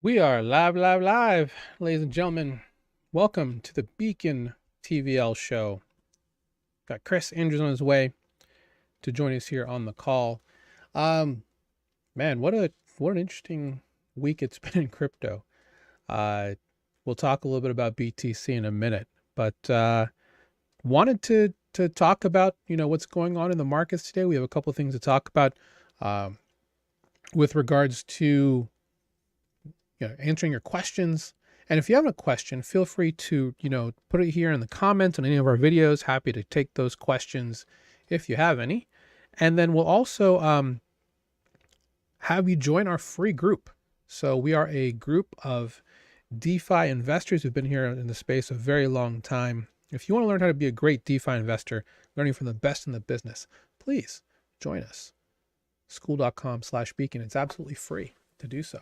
We are live, ladies and gentlemen. Welcome to the Beacon TVL Show. Got Chris Andrews on his way to join us here on the call. Man, what an interesting week it's been in crypto. We'll talk a little bit about BTC in a minute, but wanted to talk about what's going on in the markets today. We have a couple of things to talk about with regards to answering your questions. And if you have a question, feel free to, put it here in the comments on any of our videos. Happy to take those questions if you have any. And then we'll also have you join our free group. So we are a group of DeFi investors who've been here in the space a very long time. If you want to learn how to be a great DeFi investor, learning from the best in the business, please join us. School.com/Beacon. It's absolutely free to do so.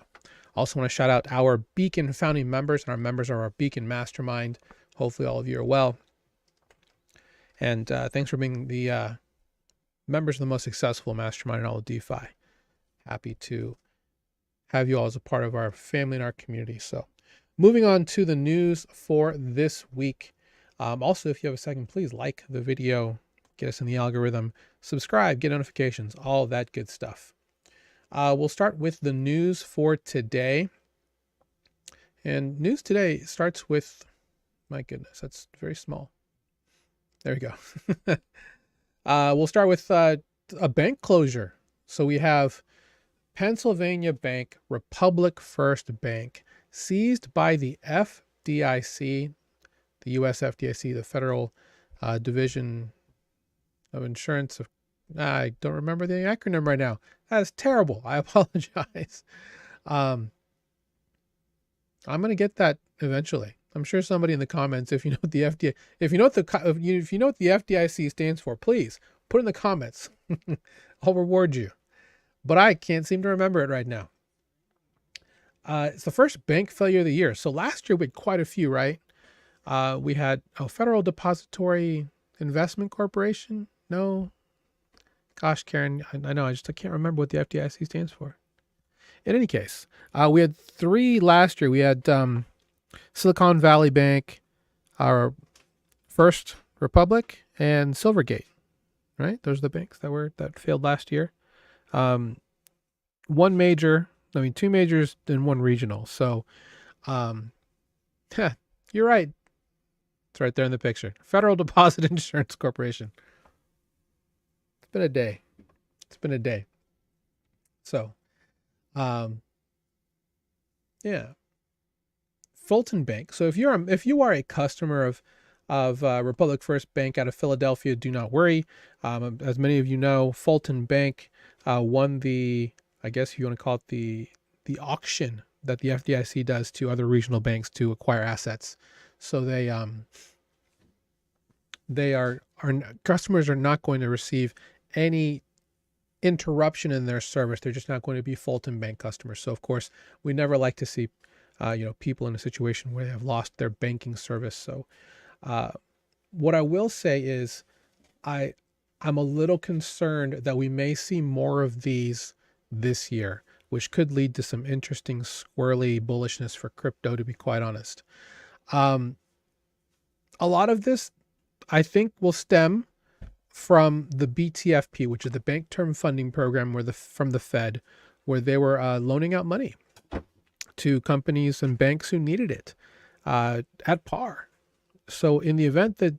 Also want to shout out our Beacon founding members, and our members are our Beacon Mastermind. Hopefully all of you are well. And thanks for being the members of the most successful mastermind in all of DeFi. Happy to have you all as a part of our family and our community. So moving on to the news for this week. Also, if you have a second, please like the video, get us in the algorithm, subscribe, get notifications, all of that good stuff. We'll start with the news for today. And news today starts with, my goodness, that's very small. There we go. We'll start with a bank closure. So we have Pennsylvania Bank, Republic First Bank, seized by the FDIC, the US FDIC, the Federal Division of Insurance of, I don't remember the acronym right now. That is terrible. I apologize. I'm going to get that eventually. I'm sure somebody in the comments, if you know what the FDIC stands for, please put in the comments. I'll reward you. But I can't seem to remember it right now. It's the first bank failure of the year. So last year we had quite a few, right? We had Federal Depository Investment Corporation. No. Gosh, Karen, I know, I can't remember what the FDIC stands for. In any case, we had three last year. We had Silicon Valley Bank, our First Republic, and Silvergate, right? Those are the banks that failed last year. Two majors and one regional. So, you're right. It's right there in the picture. Federal Deposit Insurance Corporation. It's been a day. So, yeah. Fulton Bank. So if you are a customer of Republic First Bank out of Philadelphia, do not worry. As many of you know, Fulton Bank won the, I guess you want to call it the auction that the FDIC does to other regional banks to acquire assets. So customers are not going to receive any interruption in their service. They're just not going to be Fulton Bank customers. So of course, we never like to see people in a situation where they have lost their banking service. So what I will say is I'm a little concerned that we may see more of these this year, which could lead to some interesting squirrely bullishness for crypto, to be quite honest. A lot of this, I think, will stem from the BTFP, which is the Bank Term Funding Program from the Fed, where they were loaning out money to companies and banks who needed it at par. So in the event that,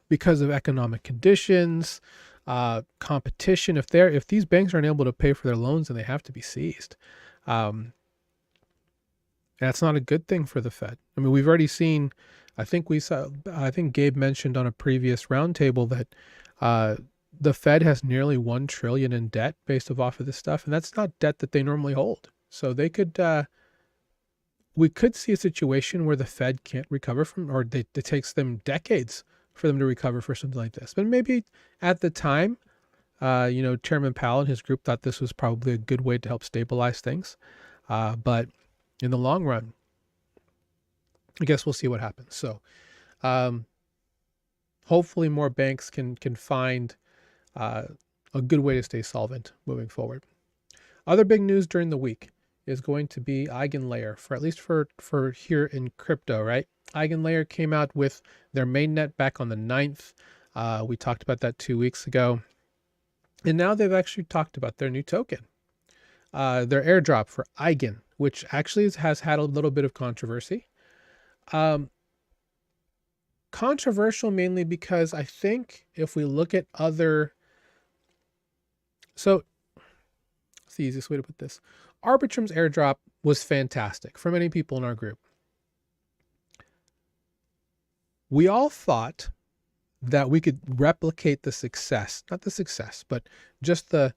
because of economic conditions, competition, if these banks aren't able to pay for their loans, then they have to be seized. That's not a good thing for the Fed. I mean, we've already seen, I think Gabe mentioned on a previous roundtable that the Fed has nearly $1 trillion in debt based off of this stuff. And that's not debt that they normally hold. So we could see a situation where the Fed can't recover from, or it takes them decades for them to recover for something like this. But maybe at the time, Chairman Powell and his group thought this was probably a good way to help stabilize things. But in the long run, I guess we'll see what happens. So hopefully more banks can find a good way to stay solvent moving forward. Other big news during the week is going to be Eigenlayer, for at least for here in crypto, right? Eigenlayer came out with their mainnet back on the 9th. We talked about that 2 weeks ago. And now they've actually talked about their new token, their airdrop for Eigen, which actually has had a little bit of controversy. Controversial mainly because I think if we look at other, so it's the easiest way to put this. Arbitrum's airdrop was fantastic for many people in our group. We all thought that we could replicate the success, not the success, but just the,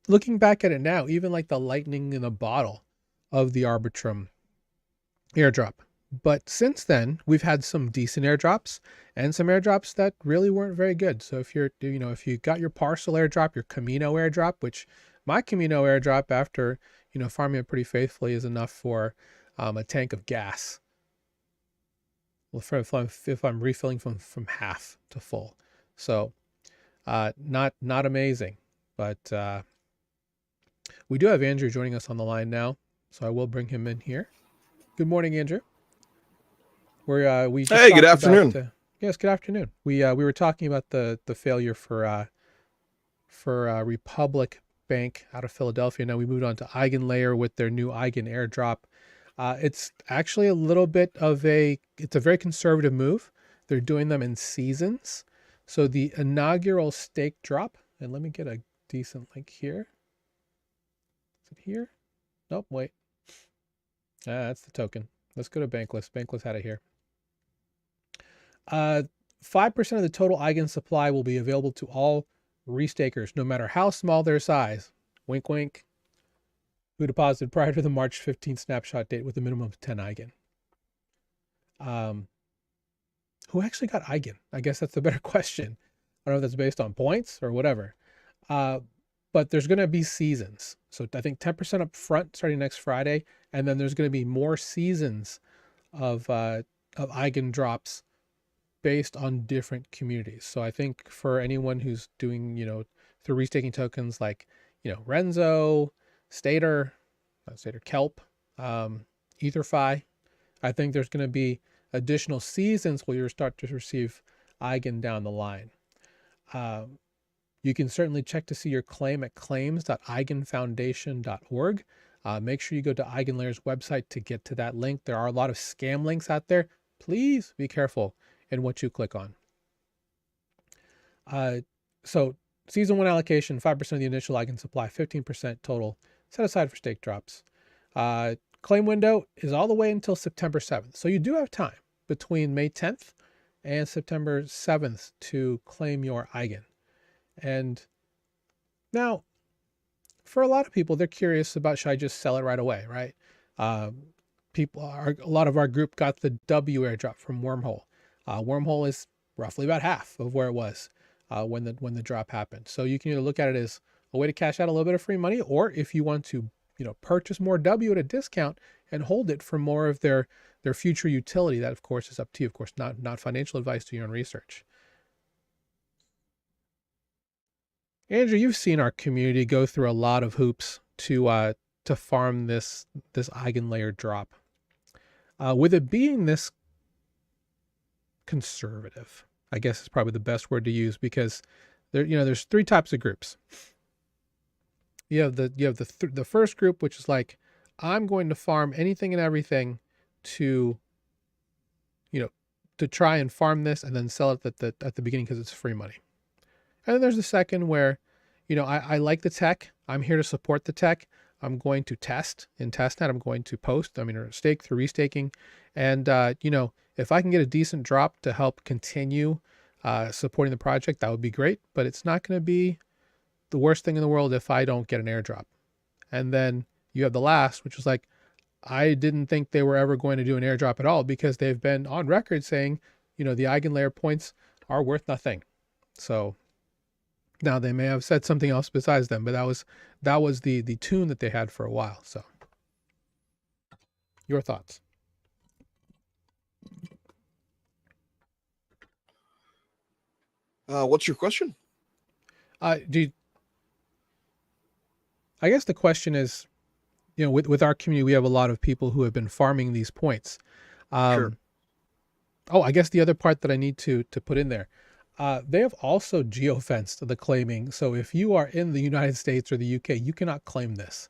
looking back at it now, even like the lightning in a bottle of the Arbitrum airdrop. But since then, we've had some decent airdrops and some airdrops that really weren't very good. So if you're, if you got your Parcel airdrop, your Camino airdrop, which my Camino airdrop after, farming it pretty faithfully is enough for a tank of gas. Well, if I'm refilling from half to full. So not amazing, but we do have Andrew joining us on the line now. So I will bring him in here. Good morning, Andrew. Hey, good afternoon. Yes, good afternoon. We were talking about the failure for Republic Bank out of Philadelphia. Now we moved on to Eigenlayer with their new Eigen airdrop. It's actually a little bit of it's a very conservative move. They're doing them in seasons. So the inaugural stake drop, and let me get a decent link here. Is it here? Nope, wait. That's the token. Let's go to Bankless. Bankless had it here. 5% of the total Eigen supply will be available to all restakers, no matter how small their size. Wink, wink. Who deposited prior to the March 15th snapshot date with a minimum of 10 Eigen. Who actually got Eigen? I guess that's the better question. I don't know if that's based on points or whatever. But there's going to be seasons. So I think 10% up front starting next Friday. And then there's going to be more seasons of Eigen drops based on different communities. So I think for anyone who's doing, through restaking tokens like, Renzo, Stater, Kelp, EtherFi, I think there's going to be additional seasons where you start to receive Eigen down the line. You can certainly check to see your claim at claims.eigenfoundation.org. Make sure you go to Eigenlayer's website to get to that link. There are a lot of scam links out there. Please be careful in what you click on. So season 1 allocation, 5% of the initial Eigen supply, 15% total set aside for stake drops. Claim window is all the way until September 7th. So you do have time between May 10th and September 7th to claim your Eigen. And now, for a lot of people, they're curious about, should I just sell it right away, right? A lot of our group got the W airdrop from Wormhole. Wormhole is roughly about half of where it was when the drop happened. So you can either look at it as a way to cash out a little bit of free money, or if you want to, purchase more W at a discount and hold it for more of their future utility. That of course is up to you. Of course, not financial advice, do your own research. Andrew, you've seen our community go through a lot of hoops to farm this Eigenlayer drop. With it being this conservative, I guess is probably the best word to use, because there's 3 types of groups. You have the first group, which is like, I'm going to farm anything and everything to try and farm this and then sell it at the beginning because it's free money. And then there's the second where, I like the tech. I'm here to support the tech. I'm going to test in testnet. I'm going to post, or stake through restaking. And, if I can get a decent drop to help continue supporting the project, that would be great. But it's not going to be the worst thing in the world if I don't get an airdrop. And then you have the last, which is like, I didn't think they were ever going to do an airdrop at all, because they've been on record saying, the Eigenlayer points are worth nothing. So now they may have said something else besides them, but that was the tune that they had for a while. So your thoughts? What's your question? I guess the question is, with our community, we have a lot of people who have been farming these points. Sure. Oh, I guess the other part that I need to put in there, they have also geofenced the claiming. So if you are in the United States or the UK, you cannot claim this.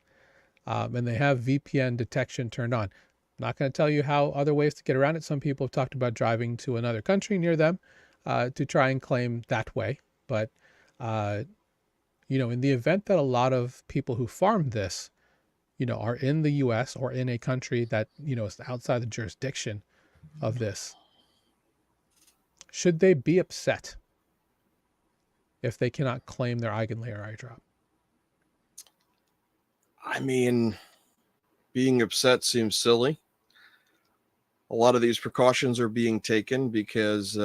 And they have VPN detection turned on. Not going to tell you how other ways to get around it. Some people have talked about driving to another country near them to try and claim that way. But, in the event that a lot of people who farm this, are in the US or in a country that, is outside the jurisdiction of this, should they be upset if they cannot claim their Eigenlayer airdrop? I mean, being upset seems silly. A lot of these precautions are being taken because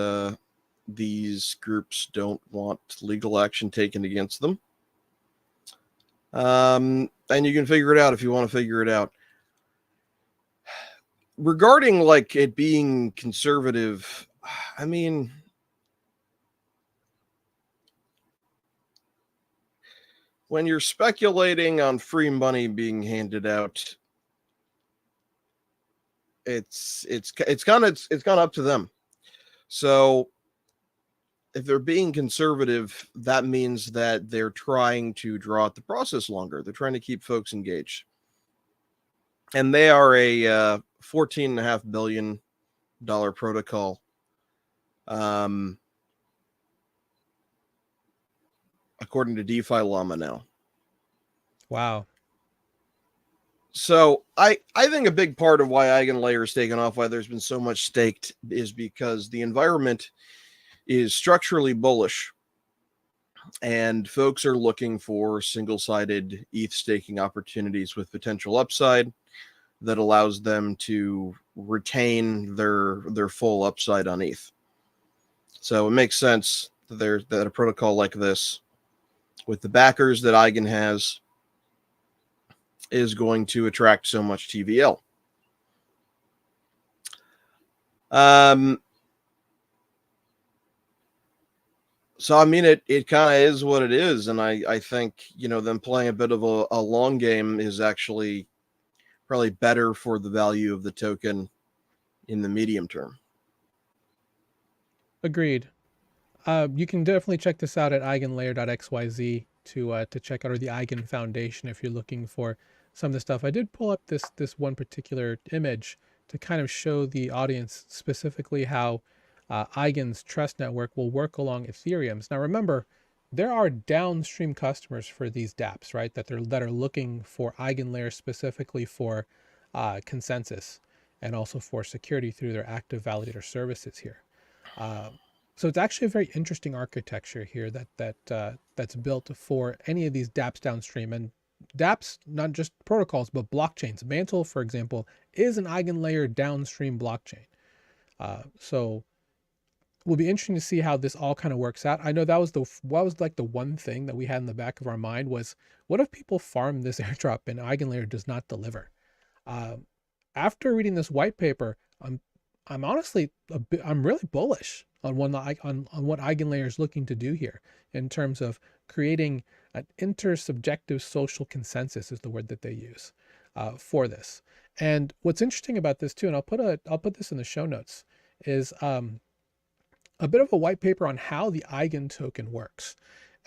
these groups don't want legal action taken against them. And you can figure it out if you want to figure it out. Regarding like it being conservative, I mean, when you're speculating on free money being handed out, it's kind of up to them. So if they're being conservative, that means that they're trying to draw out the process longer. They're trying to keep folks engaged. And they are a $14.5 billion protocol. According to DeFiLlama now. Wow. So I think a big part of why Eigenlayer is taken off, why there's been so much staked, is because the environment is structurally bullish. And folks are looking for single-sided ETH staking opportunities with potential upside that allows them to retain their full upside on ETH. So it makes sense that a protocol like this, with the backers that Eigen has, is going to attract so much TVL. So, I mean, it kind of is what it is. And I think, them playing a bit of a long game is actually probably better for the value of the token in the medium term. Agreed. You can definitely check this out at eigenlayer.xyz to check out, or the Eigen Foundation if you're looking for some of the stuff. I did pull up this one particular image to kind of show the audience specifically how Eigen's trust network will work along Ethereum's. Now remember, there are downstream customers for these dApps, right? That are looking for Eigenlayer specifically for consensus and also for security through their active validator services here. So it's actually a very interesting architecture here that's built for any of these dApps downstream. And dApps, not just protocols, but blockchains. Mantle, for example, is an Eigenlayer downstream blockchain. So it will be interesting to see how this all kind of works out. I know that was like the one thing that we had in the back of our mind was, what if people farm this airdrop and Eigenlayer does not deliver? After reading this white paper, I'm honestly I'm really bullish on what Eigenlayer is looking to do here in terms of creating an intersubjective social consensus, is the word that they use for this. And what's interesting about this too, and I'll put this in the show notes, is a bit of a white paper on how the Eigen token works.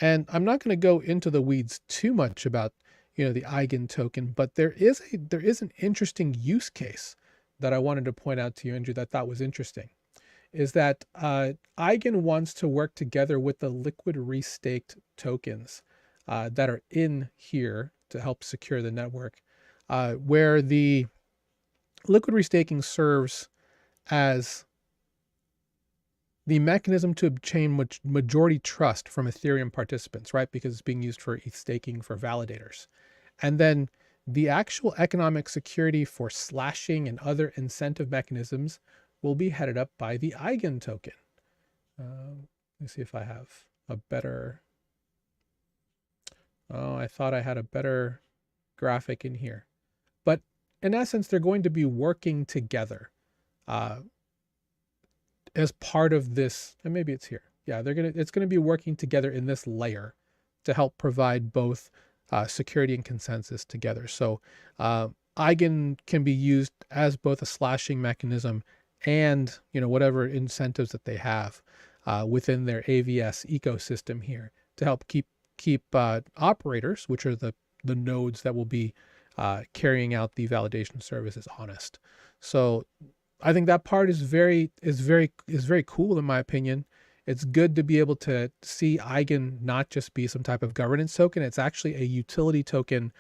And I'm not going to go into the weeds too much about the Eigen token, but there is an interesting use case that I wanted to point out to you, Andrew, that I thought was interesting, is that Eigen wants to work together with the liquid restaked tokens that are in here to help secure the network, where the liquid restaking serves as the mechanism to obtain majority trust from Ethereum participants, right? Because it's being used for ETH staking for validators. And then the actual economic security for slashing and other incentive mechanisms will be headed up by the Eigen token. Let me see if I have a better... Oh, I thought I had a better graphic in here. But in essence, they're going to be working together as part of this, and maybe it's here. Yeah, it's going to be working together in this layer to help provide both security and consensus together. So Eigen can be used as both a slashing mechanism and, whatever incentives that they have within their AVS ecosystem here to help keep operators, which are the nodes that will be carrying out the validation services, honest. So I think that part is very cool in my opinion. It's good to be able to see Eigen not just be some type of governance token. It's actually a utility token,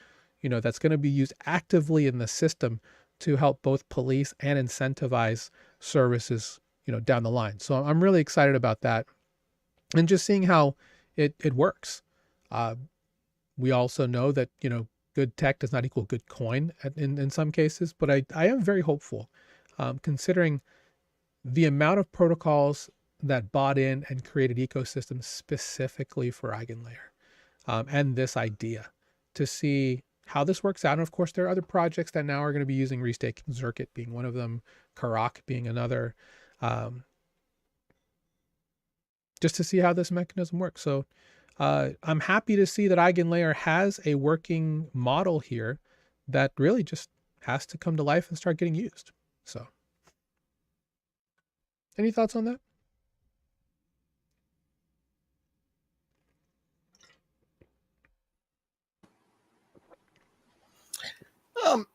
that's going to be used actively in the system to help both police and incentivize services, down the line. So I'm really excited about that, and just seeing how it works. We also know that, good tech does not equal good coin in some cases, but I am very hopeful, considering the amount of protocols that bought in and created ecosystems specifically for Eigenlayer, and this idea to see how this works out. And of course, there are other projects that now are going to be using restaking, Circuit being one of them, Karak being another, just to see how this mechanism works. So I'm happy to see that Eigenlayer has a working model here that really just has to come to life and start getting used. So any thoughts on that?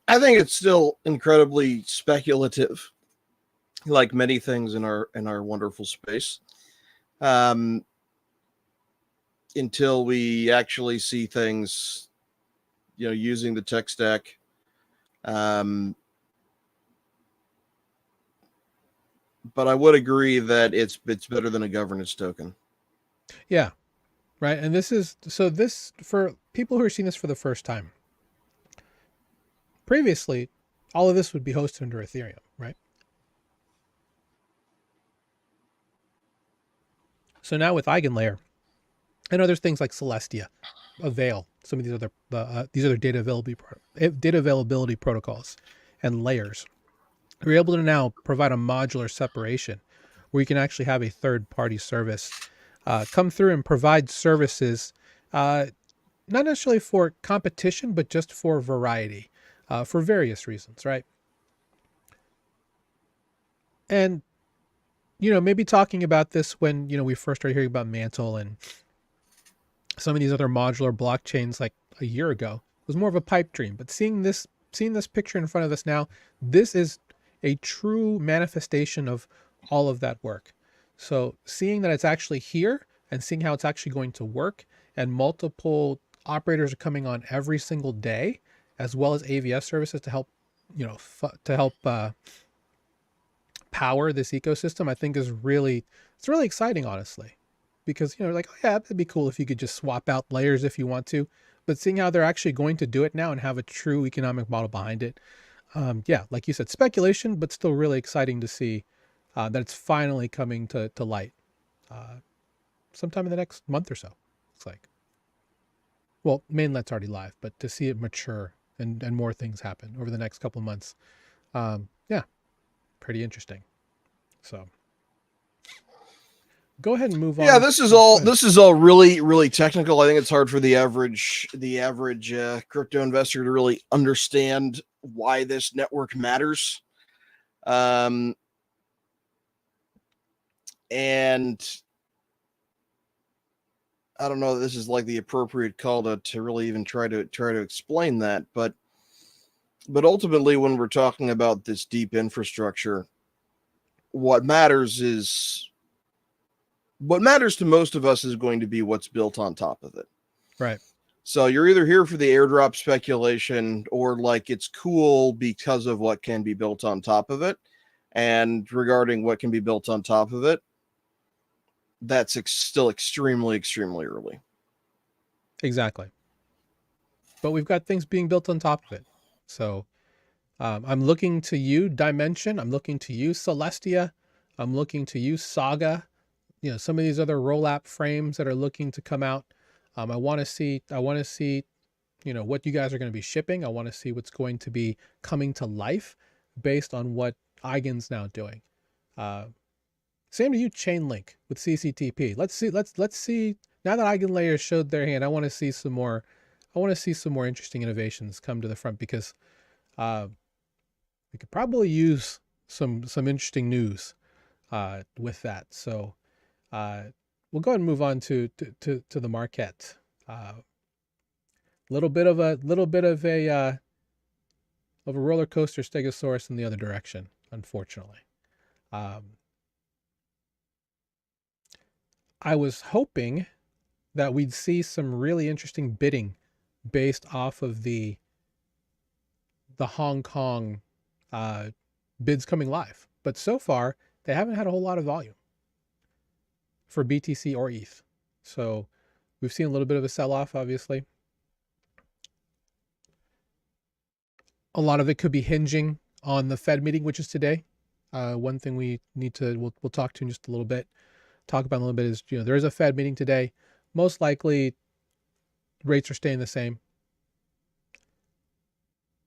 I think it's still incredibly speculative, like many things in our wonderful space. Until we actually see things, using the tech stack. But I would agree that it's better than a governance token. Yeah, right. And this for people who are seeing this for the first time. Previously, all of this would be hosted under Ethereum, right? So now with Eigenlayer, I know there's things like Celestia, Avail, some of these other data availability protocols and layers. We're able to now provide a modular separation where you can actually have a third-party service come through and provide services, not necessarily for competition, but just for variety, for various reasons, right? And, maybe talking about this when, we first started hearing about Mantle and some of these other modular blockchains like a year ago was more of a pipe dream. But seeing this picture in front of us now, this is a true manifestation of all of that work. So seeing that it's actually here and seeing how it's actually going to work, and multiple operators are coming on every single day, as well as AVS services to help, power this ecosystem, I think it's really exciting, honestly, because, like, oh yeah, it'd be cool if you could just swap out layers if you want to, but seeing how they're actually going to do it now and have a true economic model behind it. Yeah, like you said, speculation, but still really exciting to see that it's finally coming to light sometime in the next month or so. It's like, well, mainlet's already live, but to see it mature and more things happen over the next couple of months, yeah, pretty interesting. So go ahead and move on. Yeah, this is all really, really technical. I think it's hard for the average crypto investor to really understand why this network matters. And I don't know that this is like the appropriate call to really even try to explain that, but ultimately, when we're talking about this deep infrastructure, what matters to most of us is going to be what's built on top of it. Right. So you're either here for the airdrop speculation, or like it's cool because of what can be built on top of it. And regarding what can be built on top of it, that's still extremely, extremely early. Exactly. But we've got things being built on top of it. So I'm looking to you, Dimension. I'm looking to you, Celestia. I'm looking to you, Saga. Some of these other roll-up frames that are looking to come out. I want to see, what you guys are going to be shipping. I want to see what's going to be coming to life based on what Eigen's now doing. Same to you, Chainlink with CCTP. Let's see. Now that Eigenlayer showed their hand, I want to see some more I want to see some more interesting innovations come to the front, because we could probably use some interesting news with that. So we'll go ahead and move on to the market. Little bit of a roller coaster stegosaurus in the other direction, unfortunately. I was hoping that we'd see some really interesting bidding based off of the Hong Kong bids coming live, but so far they haven't had a whole lot of volume for BTC or ETH. So we've seen a little bit of a sell-off, obviously. A lot of it could be hinging on the Fed meeting, which is today. One thing we need to, we'll talk to in just a little bit, talk about a little bit is, there is a Fed meeting today. Most likely rates are staying the same.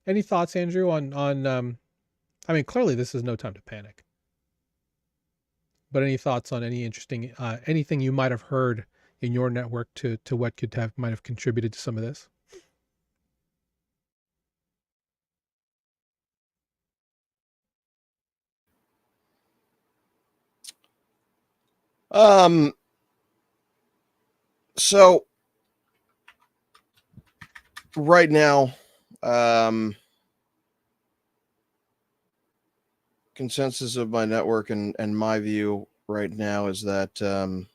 Any thoughts, Andrew, on I mean, clearly this is no time to panic, but any thoughts on any interesting, anything you might have heard in your network to what might have contributed to some of this? So right now, consensus of my network and my view right now is that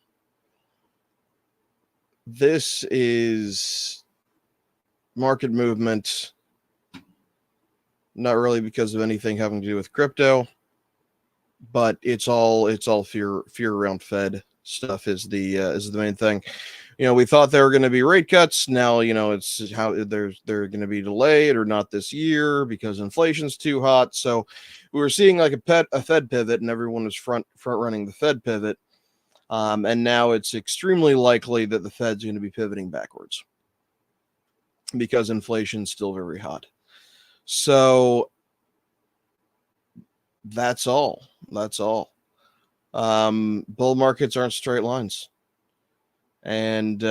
this is market movement, not really because of anything having to do with crypto, but it's all fear around Fed stuff is the main thing. We thought there were going to be rate cuts. Now, it's how they're going to be delayed or not this year because inflation's too hot. So we were seeing like a Fed pivot, and everyone was front running the Fed pivot. And now it's extremely likely that the Fed's going to be pivoting backwards because inflation's still very hot. So that's all. Bull markets aren't straight lines. And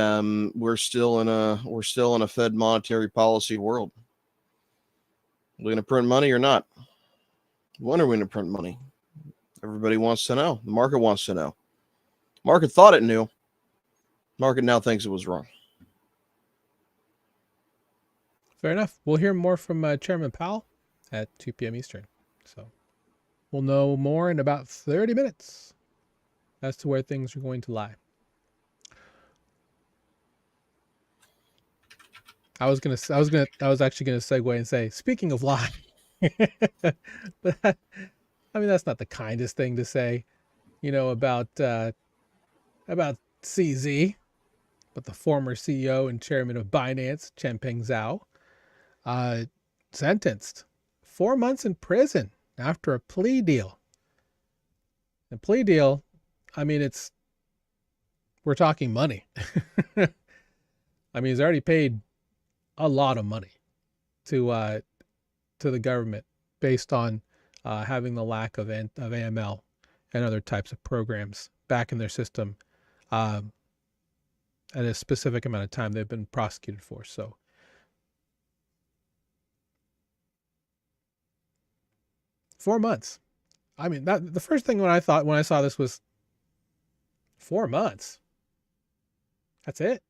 we're still in a Fed monetary policy world. Are we going to print money or not? When are we going to print money? Everybody wants to know. The market wants to know. Market thought it knew. Market now thinks it was wrong. Fair enough. We'll hear more from Chairman Powell at 2 p.m. Eastern. So we'll know more in about 30 minutes as to where things are going to lie. I was actually gonna segue and say, speaking of lie, but I mean, that's not the kindest thing to say, about CZ, but the former CEO and chairman of Binance, Changpeng Zhao, sentenced 4 months in prison after a plea deal. The plea deal, I mean, we're talking money. I mean, he's already paid a lot of money to the government based on having the lack of AML and other types of programs back in their system at a specific amount of time they've been prosecuted for. So four months. I mean, that the first thing when I saw this was 4 months. That's it.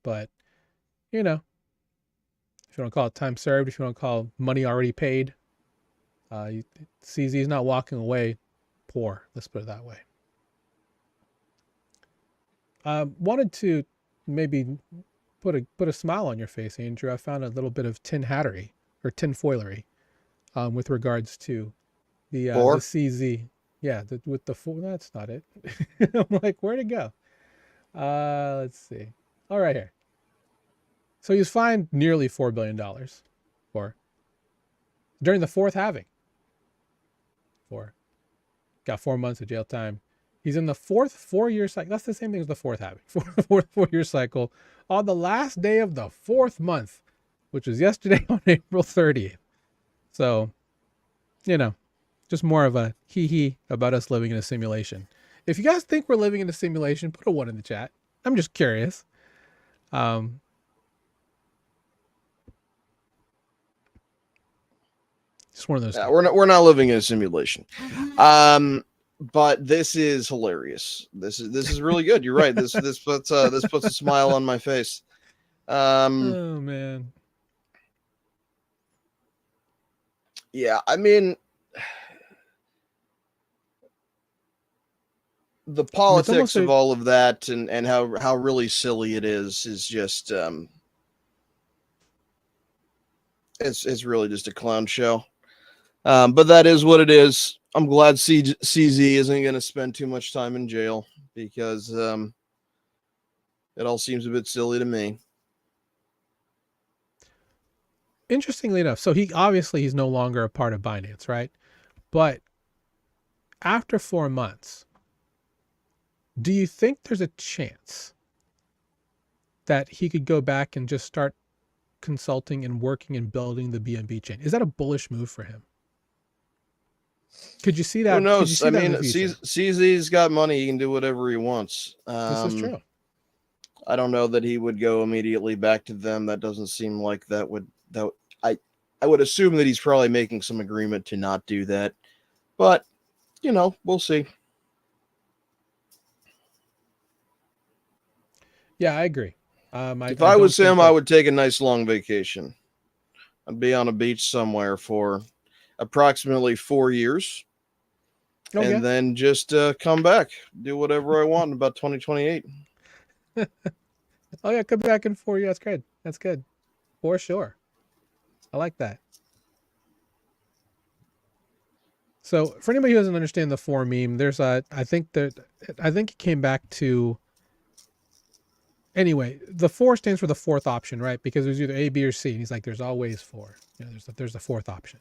But if you want to call it time served, if you want to call money already paid, CZ is not walking away poor. Let's put it that way. Wanted to maybe put a smile on your face, Andrew. I found a little bit of tin-hattery or tin-foilery with regards to the CZ. Yeah, with the four. That's not it. I'm like, where'd it go? Let's see. All right, here. So he was fined nearly $4 billion during the fourth halving. Got 4 months of jail time. He's in the fourth 4-year cycle. That's the same thing as the fourth halving. Fourth 4-year cycle on the last day of the fourth month, which was yesterday on April 30th. So, just more of a hee about us living in a simulation. If you guys think we're living in a simulation, put a 1 in the chat. I'm just curious. Just one of those. We're not living in a simulation. But this is hilarious. This is really good. You're right. This puts a smile on my face. Oh man. Yeah, I mean, the politics of all of that and how really silly it is just it's really just a clown show. But that is what it is. I'm glad CZ isn't going to spend too much time in jail because it all seems a bit silly to me. Interestingly enough, so he's no longer a part of Binance, right? But after 4 months, do you think there's a chance that he could go back and just start consulting and working and building the BNB chain? Is that a bullish move for him? Could you see that? Who knows? I mean, CZ's got money. He can do whatever he wants. This is true. I don't know that he would go immediately back to them. That doesn't seem like that would. I would assume that he's probably making some agreement to not do that. But, we'll see. Yeah, I agree. If I was him, I would take a nice long vacation. I'd be on a beach somewhere for approximately 4 years. And then just come back, do whatever I want in about 2028. Oh yeah, come back in 4 years. That's good. That's good. For sure. I like that. So for anybody who doesn't understand the 4 meme, there's I think it came back to, anyway, the 4 stands for the fourth option, right? Because there's either A, B, or C. And he's like, there's always 4. There's a fourth option.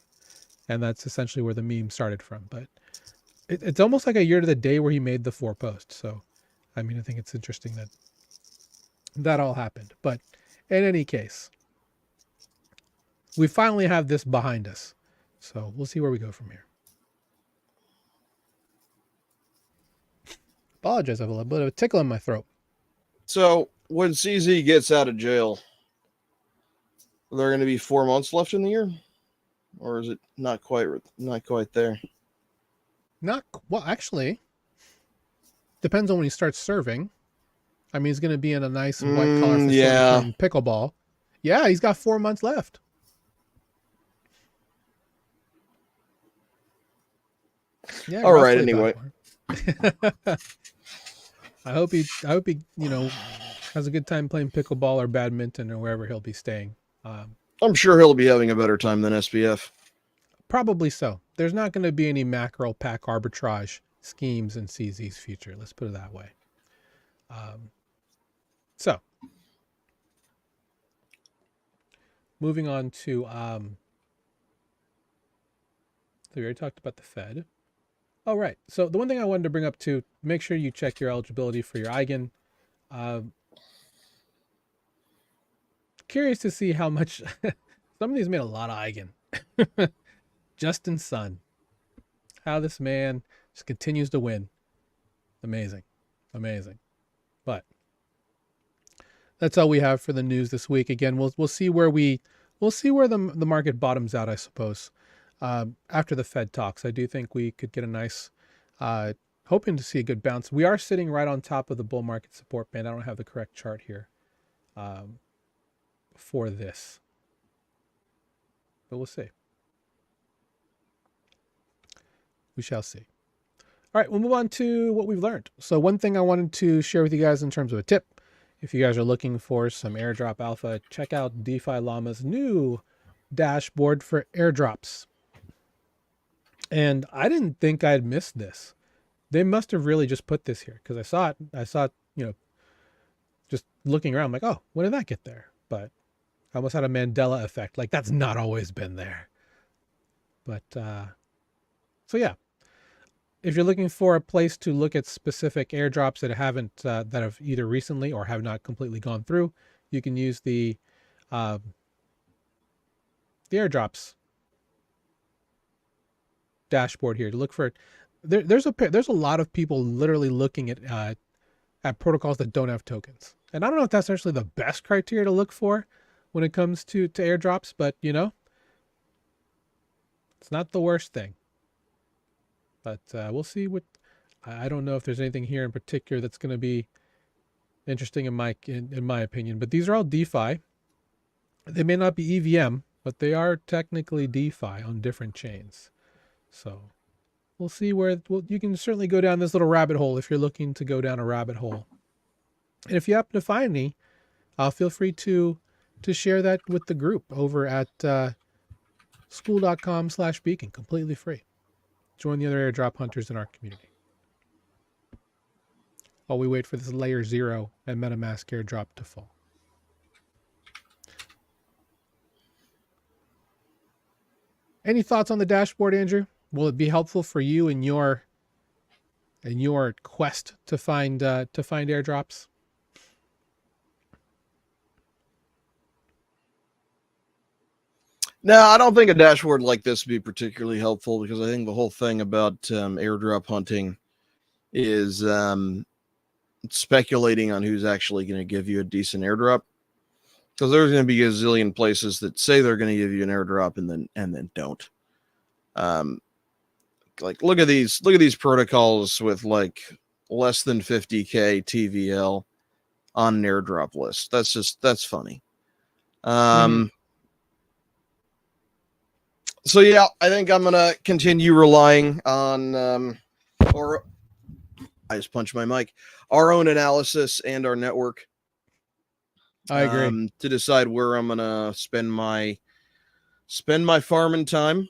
And that's essentially where the meme started from. But it's almost like a year to the day where he made the 4 posts. So, I mean, I think it's interesting that all happened. But in any case, we finally have this behind us. So we'll see where we go from here. Apologize, I have a little bit of a tickle in my throat. So when CZ gets out of jail, are there going to be 4 months left in the year? Or is it not quite there? Well, actually, depends on when he starts serving. I mean, he's going to be in a nice white collar facility playing pickleball. Yeah, he's got 4 months left. Yeah. All right. Anyway, I hope he has a good time playing pickleball or badminton or wherever he'll be staying. I'm sure he'll be having a better time than SBF. Probably so. There's not going to be any macro pack arbitrage schemes in CZ's future. Let's put it that way. So moving on to, so we already talked about the Fed. Oh, right. So the one thing I wanted to bring up too, make sure you check your eligibility for your Eigen. Curious to see how much some of these made a lot of Eigen. Justin Sun. How this man just continues to win. Amazing. Amazing. But that's all we have for the news this week. Again, we'll see where the market bottoms out, I suppose. After the Fed talks, I do think we could get a nice, hoping to see a good bounce. We are sitting right on top of the bull market support band. I don't have the correct chart here for this, but we'll see. We shall see. All right, we'll move on to what we've learned. So one thing I wanted to share with you guys in terms of a tip, if you guys are looking for some airdrop alpha, check out DeFiLlama's new dashboard for airdrops. And I didn't think I'd missed this. They must have really just put this here because I saw it, just looking around, I'm like, oh, when did that get there? But I almost had a Mandela effect. Like that's not always been there. But, so yeah, if you're looking for a place to look at specific airdrops that have either recently or have not completely gone through, you can use the airdrops dashboard here to look for it. There's a lot of people literally looking at protocols that don't have tokens, and I don't know if that's actually the best criteria to look for when it comes to airdrops, but It's not the worst thing. But we'll see what. I don't know if there's anything here in particular that's going to be interesting in my opinion. But these are all DeFi. They may not be EVM, but they are technically DeFi on different chains. So we'll see where. Well, you can certainly go down this little rabbit hole if you're looking to go down a rabbit hole. And if you happen to find any, feel free to share that with the group over at school.com/beacon, completely free. Join the other airdrop hunters in our community while we wait for this layer 0 and MetaMask airdrop to fall. Any thoughts on the dashboard, Andrew? Will it be helpful for you in your quest to find airdrops? No, I don't think a dashboard like this would be particularly helpful, because I think the whole thing about airdrop hunting is speculating on who's actually going to give you a decent airdrop. Because there's going to be a zillion places that say they're going to give you an airdrop and then don't. Like look at these protocols with like less than 50K TVL on an airdrop list. That's funny. So yeah, I think I'm gonna continue relying on or I just punched my mic, our own analysis and our network. I agree. To decide where I'm gonna spend my farming time,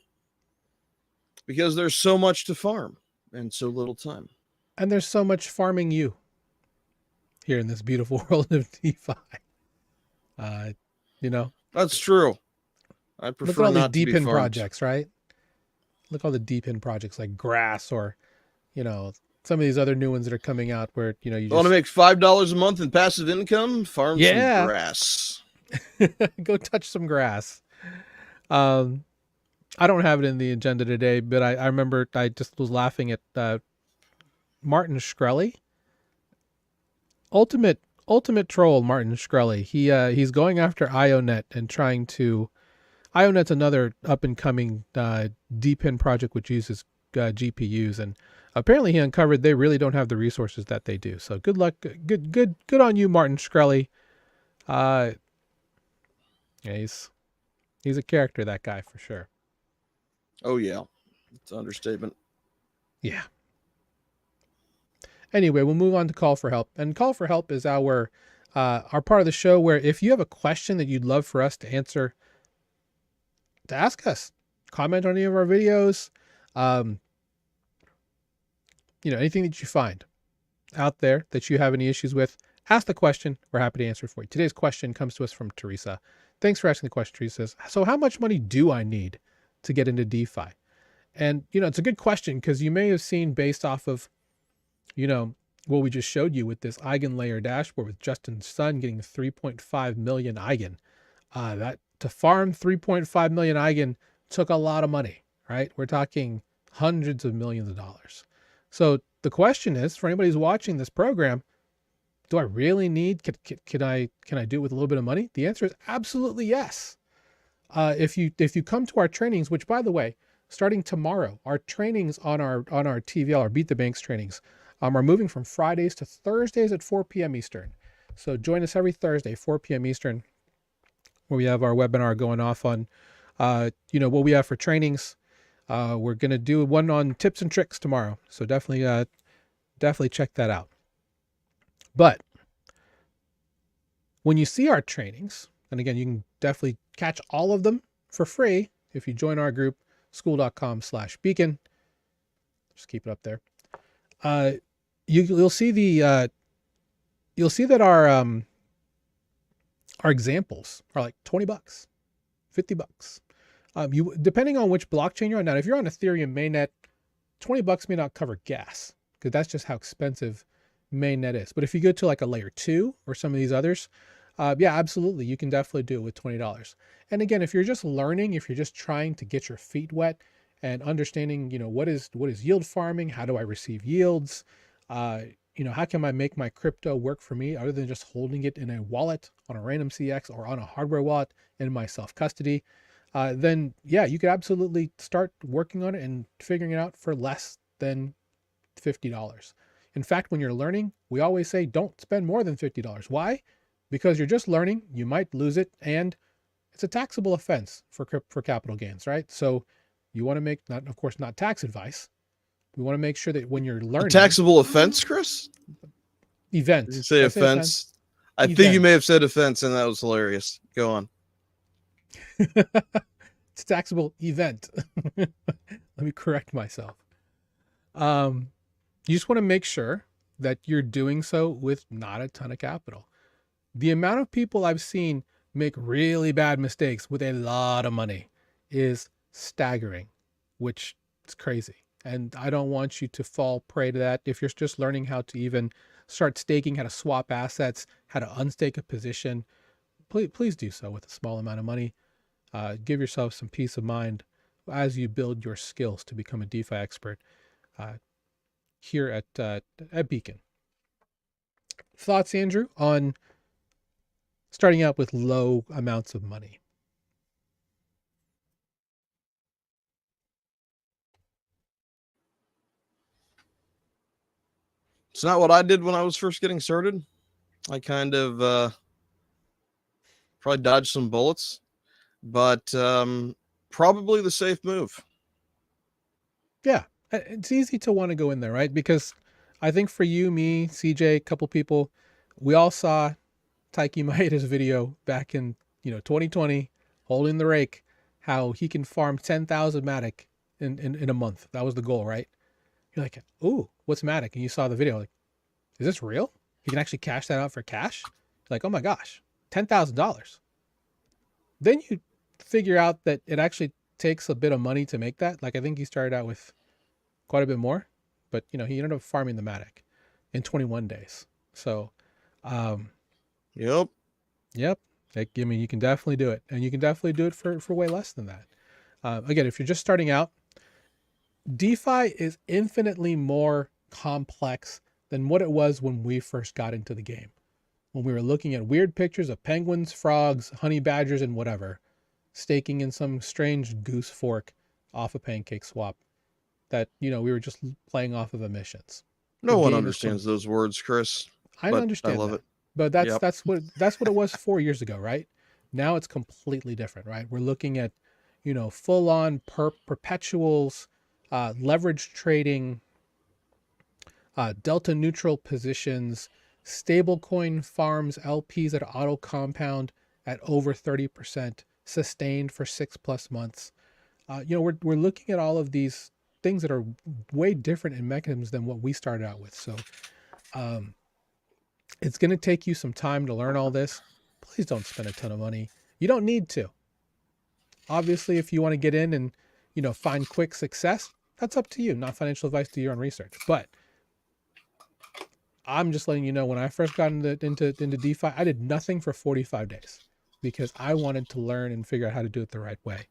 because there's so much to farm and so little time. And there's so much farming you here in this beautiful world of DeFi. That's true. I prefer look at all not these to be deep in farmed. projects, right? Look at all the deep in projects like Grass, or some of these other new ones that are coming out where you just want to make $5 a month in passive income. Farm some grass. Go touch some grass. I don't have it in the agenda today, but I remember I just was laughing at Martin Shkreli. Ultimate troll Martin Shkreli. He's going after IONET and trying to. IONET's another up and coming deep in project which uses GPUs, and apparently he uncovered they really don't have the resources that they do. So good luck, good on you, Martin Shkreli. Yeah, he's a character, that guy, for sure. Oh yeah, it's an understatement. Yeah. Anyway, we'll move on to Call for Help. And Call for Help is our part of the show where if you have a question that you'd love for us to answer, to ask us, comment on any of our videos, anything that you find out there that you have any issues with, ask the question. We're happy to answer it for you. Today's question comes to us from Teresa. Thanks for asking the question, Teresa. So how much money do I need to get into DeFi? And, it's a good question, because you may have seen, based off of, what we just showed you with this Eigenlayer dashboard with Justin Sun getting 3.5 million Eigen, that to farm 3.5 million Eigen took a lot of money, right? We're talking hundreds of millions of dollars. So the question is, for anybody who's watching this program, do I really need, can I do it with a little bit of money? The answer is absolutely yes. If you come to our trainings, which, by the way, starting tomorrow, our trainings on our TVL, our Beat the Banks trainings, are moving from Fridays to Thursdays at 4 p.m. Eastern. So join us every Thursday, 4 p.m. Eastern, where we have our webinar going off on, what we have for trainings. We're going to do one on tips and tricks tomorrow. So definitely check that out. But when you see our trainings, and again, you can definitely catch all of them for free if you join our group, school.com/beacon. Just keep it up there. You'll see that our examples are like $20, $50. You, depending on which blockchain you're on. Now, if you're on Ethereum mainnet, $20 may not cover gas, because that's just how expensive mainnet is. But if you go to like a layer 2 or some of these others, yeah, absolutely, you can definitely do it with $20. And again, if you're just learning, if you're just trying to get your feet wet and understanding, what is yield farming, how do I receive yields, how can I make my crypto work for me other than just holding it in a wallet on a random CX or on a hardware wallet in my self-custody, then yeah, you could absolutely start working on it and figuring it out for less than $50. In fact, when you're learning, we always say don't spend more than $50. Why? Because you're just learning, you might lose it, and it's a taxable offense for capital gains, right? So you want to make, not, of course, not tax advice. We want to make sure that when you're learning, A taxable offense, Chris? event. Did you say offense? I think you Event. may have said offense, and that was hilarious. Go on. It's a taxable event. Let me correct myself. You just want to make sure that you're doing so with not a ton of capital. The amount of people I've seen make really bad mistakes with a lot of money is staggering, which is crazy. And I don't want you to fall prey to that. If you're just learning how to even start staking, how to swap assets, how to unstake a position, please do so with a small amount of money. Give yourself some peace of mind as you build your skills to become a DeFi expert here at Beacon. Thoughts, Andrew, on starting out with low amounts of money? It's not what I did when I was first getting started. I kind of probably dodged some bullets, but probably the safe move. Yeah, it's easy to want to go in there, right? Because I think for you, me, CJ, a couple people, we all saw Taiki Maeda's video back in 2020, holding the rake, how he can farm 10,000 Matic in a month. That was the goal, right? You're like, ooh, what's Matic? And you saw the video, like, is this real? He can actually cash that out for cash? Like, oh my gosh, $10,000. Then you figure out that it actually takes a bit of money to make that. Like, I think he started out with quite a bit more, but he ended up farming the Matic in 21 days. So, Yep. Like, I mean, you can definitely do it, and you can definitely do it for way less than that. Again, if you're just starting out, DeFi is infinitely more complex than what it was when we first got into the game. When we were looking at weird pictures of penguins, frogs, honey badgers, and whatever, staking in some strange goose fork off a pancake swap that, we were just playing off of emissions. No one understands those words, Chris. I understand I love that. it. But that's what it was 4 years ago, right? Now it's completely different, right? We're looking at, full on perpetuals, leverage trading, delta neutral positions, stablecoin farms, LPs that auto compound at over 30%, sustained for 6+ months. We're looking at all of these things that are way different in mechanisms than what we started out with. So it's going to take you some time to learn all this. Please don't spend a ton of money. You don't need to. Obviously, if you want to get in and, find quick success, that's up to you. Not financial advice, do your own research. But I'm just letting you know, when I first got into DeFi, I did nothing for 45 days because I wanted to learn and figure out how to do it the right way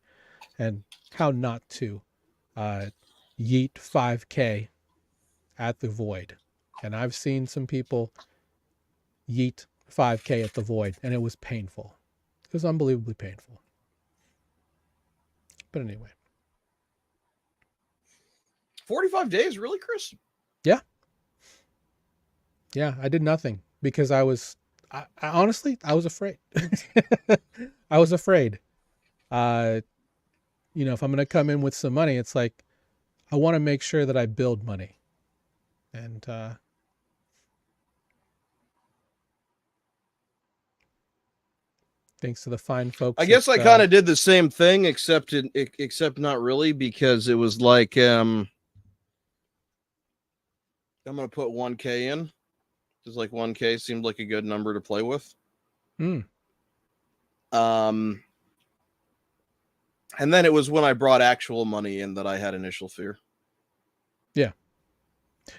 and how not to yeet 5K at the void. And I've seen some people yeet 5K at the void, and it was painful. It was unbelievably painful. But anyway. 45 days, really, Chris? Yeah. Yeah, I did nothing because I honestly, I was afraid. I was afraid. If I'm going to come in with some money, it's like, I want to make sure that I build money. And thanks to the fine folks. I guess I kind of did the same thing, except not really, because it was like, I'm going to put 1K in. Just like 1K seemed like a good number to play with. And then it was when I brought actual money in that I had initial fear. Yeah.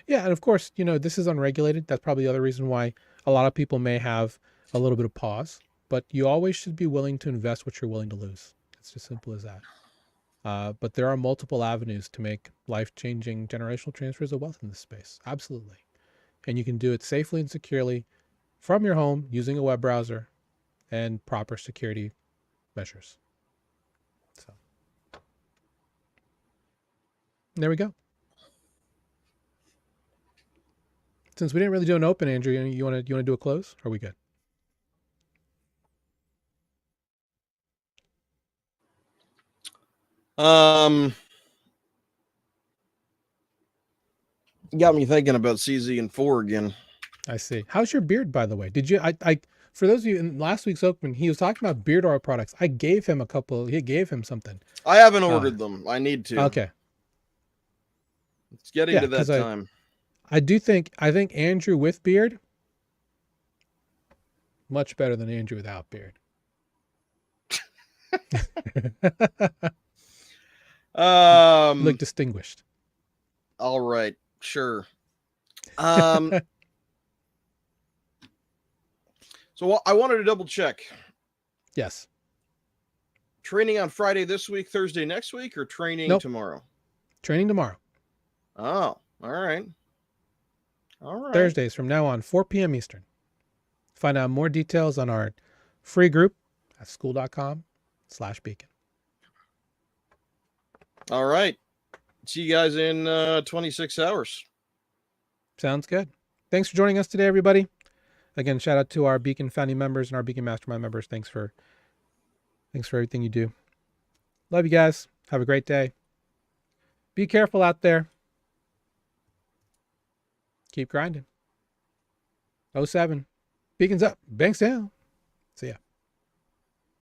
Yeah. And of course, this is unregulated. That's probably the other reason why a lot of people may have a little bit of pause, but you always should be willing to invest what you're willing to lose. It's as simple as that. But there are multiple avenues to make life-changing generational transfers of wealth in this space. Absolutely. And you can do it safely and securely from your home using a web browser and proper security measures. There we go. Since we didn't really do an open, Andrew, you want to do a close? Or are we good? Got me thinking about CZ and 4 again. I see. How's your beard, by the way? Did you? I for those of you in last week's open, he was talking about beard oil products. I gave him a couple. He gave him something. I haven't ordered them. I need to. Okay. It's getting to that time. I think Andrew with beard much better than Andrew without beard. Look distinguished. All right, sure. So I wanted to double check. Yes. Training on Friday this week, Thursday next week, or training tomorrow? Training tomorrow. Oh, all right. All right. Thursdays from now on, 4 p.m. Eastern. Find out more details on our free group at school.com/beacon. All right. See you guys in 26 hours. Sounds good. Thanks for joining us today, everybody. Again, shout out to our Beacon founding members and our Beacon Mastermind members. Thanks for everything you do. Love you guys. Have a great day. Be careful out there. Keep grinding. 07. Beacon's up. Banks down. See ya.